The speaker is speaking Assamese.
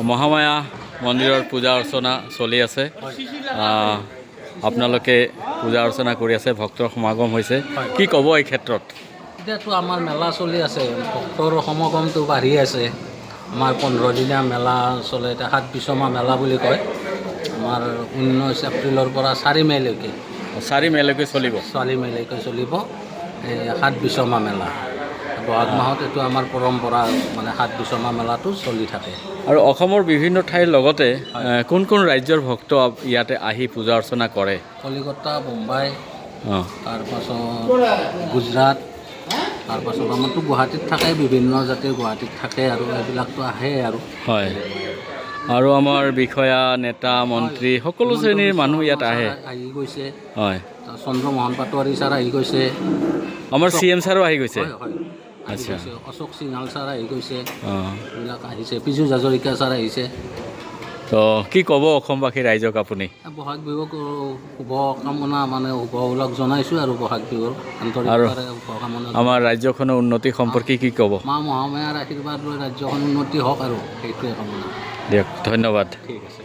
মহামায়া মন্দিৰৰ পূজা অৰ্চনা চলি আছে। আপোনালোকে পূজা অৰ্চনা কৰি আছে, ভক্তৰ সমাগম হৈছে, কি ক'ব এই ক্ষেত্ৰত? এতিয়াতো আমাৰ মেলা চলি আছে, ভক্তৰ সমাগমটো বাঢ়ি আছে। আমাৰ 15 দিনীয়া মেলা চলে, এতিয়া 7 বিশ্বমা মেলা বুলি কয়। আমাৰ 19 এপ্ৰিলৰ পৰা 4 মে'লৈকে 4 মে'লৈকে চলিব। 4 মে'লৈকে চলিব এই 7 বিশ্বমা মেলা। বহাগ মাহত এইটো আমাৰ পৰম্পৰা, মানে 7 বিশ্বমা মেলাটো চলি থাকে। আৰু অসমৰ বিভিন্ন ঠাইৰ লগতে কোন কোন ৰাজ্যৰ ভক্ত ইয়াতে আহি পূজা অৰ্চনা কৰে? কলিকতা, মুম্বাই, তাৰপাছত গুজৰাট, তাৰপাছত আমাৰতো গুৱাহাটীত থাকে, বিভিন্ন জাতিৰ গুৱাহাটীত থাকে আৰু এইবিলাকতো আহে আৰু। হয়, আৰু আমাৰ বিষয়া, নেতা, মন্ত্ৰী সকলো শ্ৰেণীৰ মানুহ ইয়াত আহে। আহি গৈছে। হয়, চন্দ্ৰমোহন পাটোৱাৰী ছাৰ আহি গৈছে। আমাৰ CM ছাৰো আহি গৈছে। আচ্ছা, অশোক সিংহাল ছাৰ আহি গৈছে। এইবিলাক আহিছে, পীযুষ হাজৰিকা ছাৰ আহিছে। তো কি ক'ব অসমবাসী ৰাইজক আপুনি? বহাগ বিহুক শুভকামনা, মানে শুভবিলাক জনাইছোঁ আৰু বহাগ বিহুৰ আৰু শুভকামনা। আমাৰ ৰাজ্যখনৰ উন্নতি সম্পৰ্কে কি ক'ব? মা মহামায়াৰ আশীৰ্বাদ লৈ ৰাজ্যখন উন্নতি হওক আৰু সেইটোৱে কামনা। দিয়ক, ধন্যবাদ। ঠিক আছে।